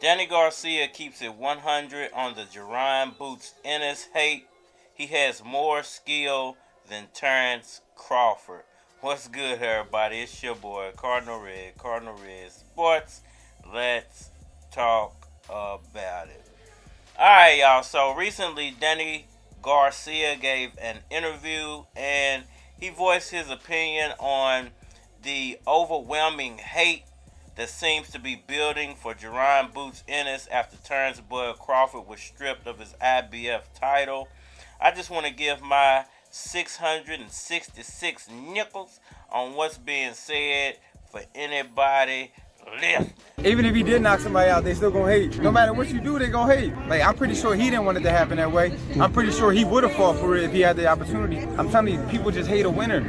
Danny Garcia keeps it 100 on the Jaron Boots Ennis hate. He has more skill than Terence Crawford. What's good, everybody? It's your boy, Cardinal Red Sports. Let's talk about it. Alright, y'all. So recently, Danny Garcia gave an interview and he voiced his opinion on the overwhelming hate that seems to be building for Jaron Boots Ennis after Terence Crawford was stripped of his IBF title. I just want to give my 666 nickels on what's being said for anybody left. Even if he did knock somebody out, they still gonna hate. No matter what you do, they gonna hate. Like, I'm pretty sure he didn't want it to happen that way. I'm pretty sure he would have fought for it if he had the opportunity. I'm telling you, people just hate a winner.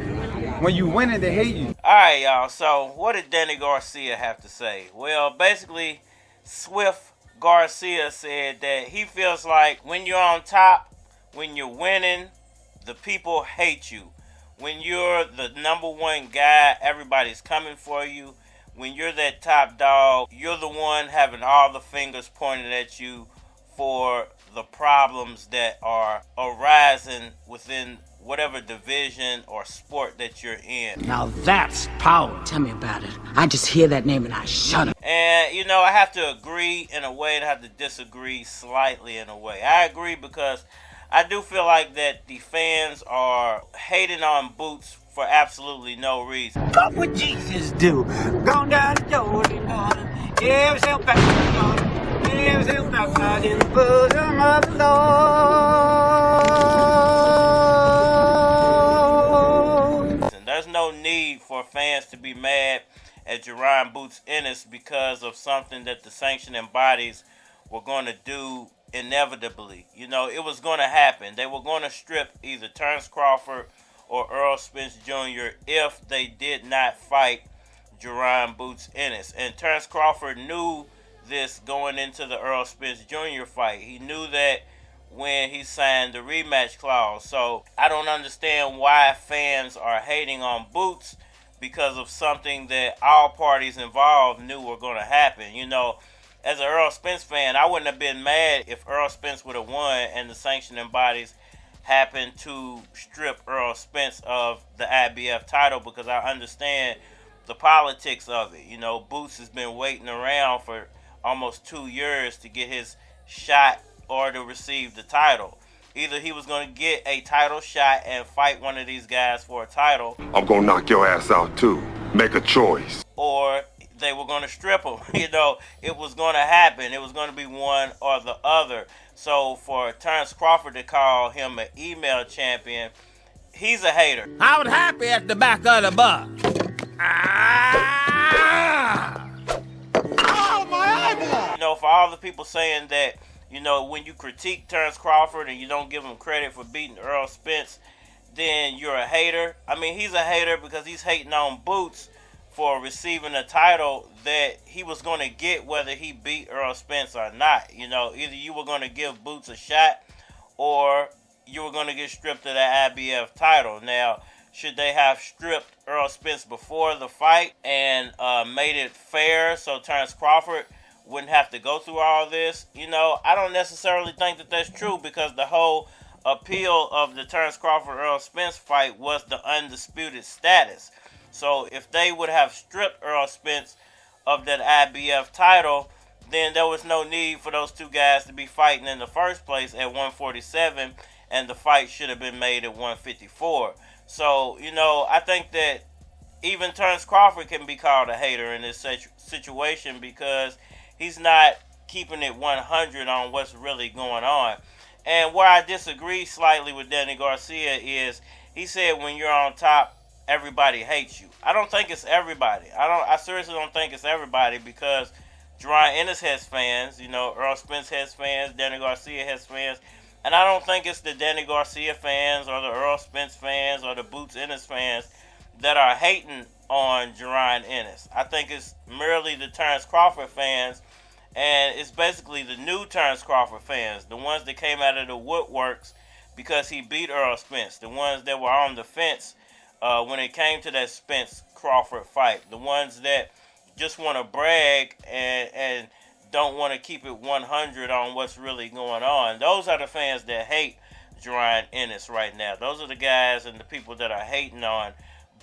When you win it, they hate you. Alright, y'all. So, what did Danny Garcia have to say? Well, basically, Swift Garcia said that he feels like when you're on top, when you're winning, the people hate you. When you're the number one guy, everybody's coming for you. When you're that top dog, you're the one having all the fingers pointed at you for the problems that are arising within whatever division or sport that you're in. Now that's power. Tell me about it. I just hear that name and I shudder. And, you know, I have to agree in a way and I have to disagree slightly in a way. I agree because I do feel like that the fans are hating on Boots for absolutely no reason. What would Jesus do? Gone down the Jordan, give himself back to the Lord. Give himself back in the bosom of the Lord. There's no need for fans to be mad at Jaron Boots Ennis because of something that the sanctioning bodies were going to do inevitably. You know, it was going to happen. They were going to strip either Terence Crawford or Errol Spence Jr. if they did not fight Jaron Boots Ennis. And Terence Crawford knew this going into the Errol Spence Jr. fight. He knew that when he signed the rematch clause. So I don't understand why fans are hating on Boots because of something that all parties involved knew were going to happen. You know, as an Errol Spence fan, I wouldn't have been mad if Errol Spence would have won and the sanctioning bodies happened to strip Errol Spence of the IBF title because I understand the politics of it. You know, Boots has been waiting around for almost 2 years to get his shot or to receive the title. Either he was going to get a title shot and fight one of these guys for a title. I'm going to knock your ass out too. Make a choice. Or they were going to strip him. You know, it was going to happen. It was going to be one or the other. So for Terence Crawford to call him an email champion, he's a hater. I was happy at the back of the bus. Oh, my eyeball! You know, for all the people saying that, you know, when you critique Terence Crawford and you don't give him credit for beating Errol Spence, then you're a hater. I mean, he's a hater because he's hating on Boots for receiving a title that he was going to get whether he beat Errol Spence or not. You know, either you were going to give Boots a shot or you were going to get stripped of that IBF title. Now, should they have stripped Errol Spence before the fight and made it fair so Terence Crawford wouldn't have to go through all this? You know, I don't necessarily think that that's true because the whole appeal of the Terence Crawford-Errol Spence fight was the undisputed status. So if they would have stripped Errol Spence of that IBF title, then there was no need for those two guys to be fighting in the first place at 147, and the fight should have been made at 154. So, you know, I think that even Terence Crawford can be called a hater in this situation because he's not keeping it 100 on what's really going on. And where I disagree slightly with Danny Garcia is he said when you're on top, everybody hates you. I don't think it's everybody. I seriously don't think it's everybody because Jaron Ennis has fans. You know, Errol Spence has fans. Danny Garcia has fans. And I don't think it's the Danny Garcia fans or the Errol Spence fans or the Boots Ennis fans that are hating on Jaron Ennis. I think it's merely the Terence Crawford fans, and it's basically the new Terence Crawford fans, the ones that came out of the woodworks because he beat Errol Spence, the ones that were on the fence when it came to that Spence-Crawford fight, the ones that just want to brag and don't want to keep it 100 on what's really going on. Those are the fans that hate Jaron Ennis right now. Those are the guys and the people that are hating on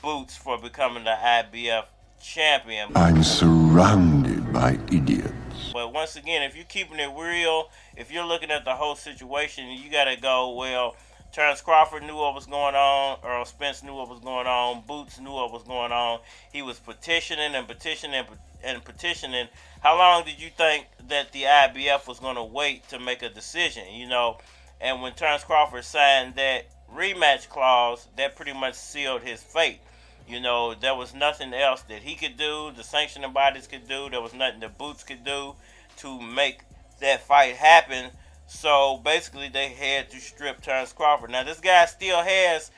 Boots for becoming the IBF champion. I'm surrounded by idiots. But once again, if you're keeping it real, if you're looking at the whole situation, you got to go, well, Terence Crawford knew what was going on. Errol Spence knew what was going on. Boots knew what was going on. He was petitioning and petitioning and petitioning. How long did you think that the IBF was going to wait to make a decision? You know, and when Terence Crawford signed that rematch clause, that pretty much sealed his fate. You know, there was nothing else that he could do, the sanctioning bodies could do. There was nothing that Boots could do to make that fight happen. So basically they had to strip Terence Crawford. Now this guy still has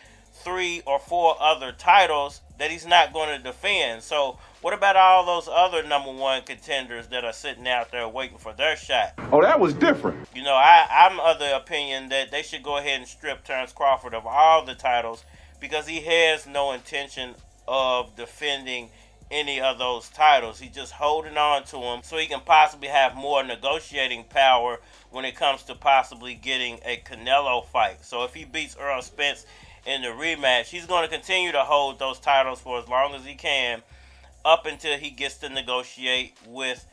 3 or 4 other titles that he's not going to defend. So what about all those other #1 contenders that are sitting out there waiting for their shot? Oh, that was different. You know, I'm of the opinion that they should go ahead and strip Terence Crawford of all the titles, because he has no intention of defending any of those titles. He's just holding on to them so he can possibly have more negotiating power when it comes to possibly getting a Canelo fight. So if he beats Errol Spence in the rematch, he's going to continue to hold those titles for as long as he can, up until he gets to negotiate with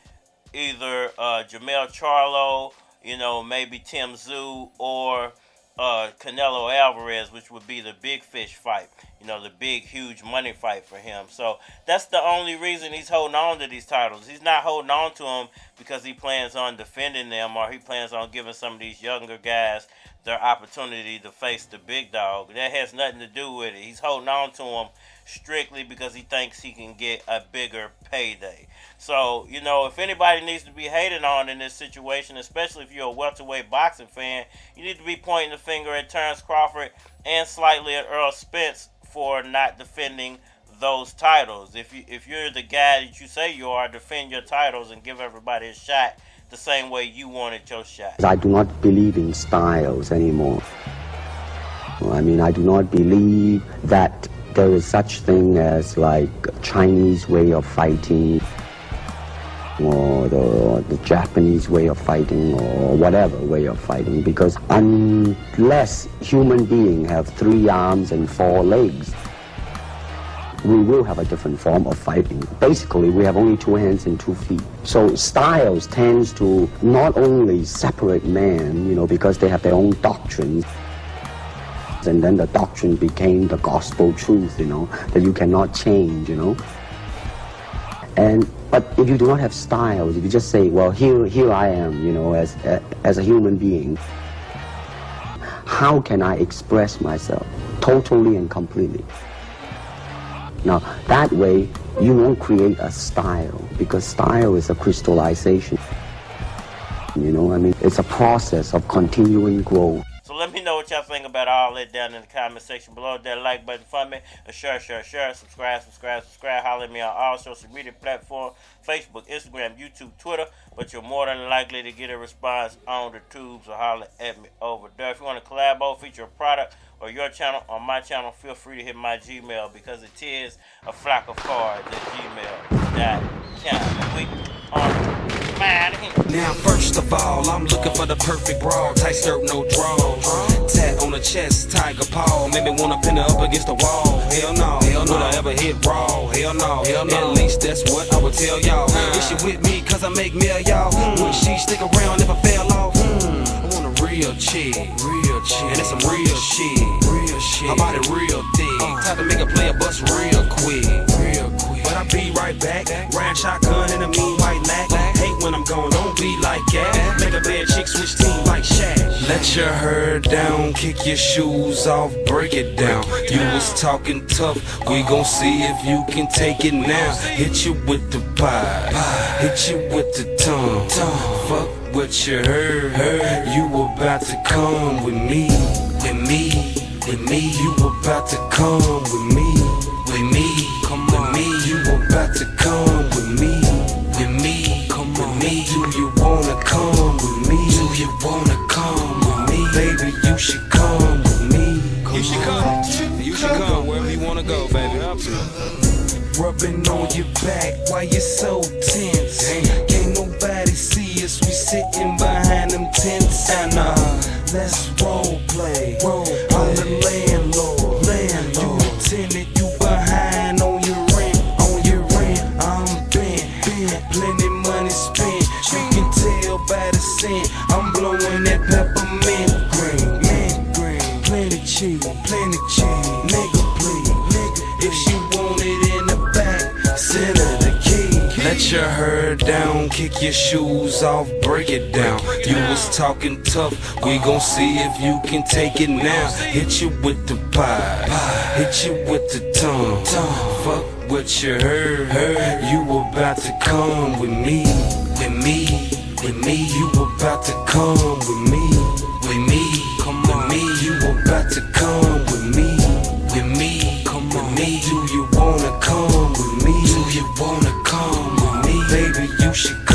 either Jermell Charlo, you know, maybe Tim Tszyu, or Canelo Alvarez, which would be the big fish fight, you know, the big, huge money fight for him. So that's the only reason he's holding on to these titles. He's not holding on to them because he plans on defending them, or he plans on giving some of these younger guys their opportunity to face the big dog. That has nothing to do with it. He's holding on to them strictly because he thinks he can get a bigger payday. So, you know, if anybody needs to be hated on in this situation, especially if you're a welterweight boxing fan, you need to be pointing the finger at Terence Crawford and slightly at Errol Spence for not defending those titles. If you're the guy that you say you are, defend your titles and give everybody a shot the same way you wanted your shot. I do not believe in styles anymore. I mean, I do not believe that there is such thing as like a Chinese way of fighting, or the Japanese way of fighting, or whatever way of fighting, because unless human beings have 3 arms and 4 legs, we will have a different form of fighting. Basically, we have only 2 hands and 2 feet. So styles tends to not only separate men, you know, because they have their own doctrines, and then the doctrine became the gospel truth, you know, that you cannot change, you know. But if you do not have styles, if you just say, well, here I am, you know, as a human being, how can I express myself totally and completely? Now, that way, you won't create a style, because style is a crystallization. You know, I mean, it's a process of continuing growth. So let me know what y'all think about all that down in the comment section below. That like button for me. Share. Subscribe. Holler at me on all social media platforms. Facebook, Instagram, YouTube, Twitter. But you're more than likely to get a response on the tubes, or holler at me over there. If you want to collab or feature a product or your channel on my channel, feel free to hit my Gmail, because it is a flock of cards at gmail.com. We on now, first of all, I'm looking for the perfect brawl. Tight skirt, no draws. Tat on the chest, tiger paw. Made me wanna pin her up against the wall. Hell no, would I ever hit raw? Hell no, at least that's what I would tell y'all. Is she with me cause I make meal, y'all? Would she stick around if I fell off? I want a real chick, and it's some real shit. Her body real thick, time to make a player bust real quick. But I'll be right back, round shotgun in a mean white lack. Hate when I'm gone, don't be like that. Make a bad chick switch team like Shaq. Let your hair down, kick your shoes off, break it down. You was talking tough, we gon' see if you can take it now. Hit you with the pie, hit you with the tongue. Fuck what you heard, you about to come with me. You about to come with me. Come with me, you about to come with me. Come with me, do you wanna come with me? Do you wanna come with me? Baby, you should come with me. You should come wherever you wanna go, baby. rubbing on your back. Why you so tense? Can't nobody see us, we sitting behind them tents. And let's role play. I'm the landlord. You the tenant, you behind on your rent. I'm bent, plenty money spent. You can tell by the scent. I'm blowing that peppermint green. Plenty cheap, nigga please. If she want it in the back, send her the key. Let your hair down, kick your shoes off, break it down. You was talking tough, we gon' see if you can take it now. Hit you with the pie, hit you with the tongue. Fuck what you heard, you about to come with me. You about to come with me. Come with me, you about to come with me. Come with me, do you wanna come with me? Baby, you should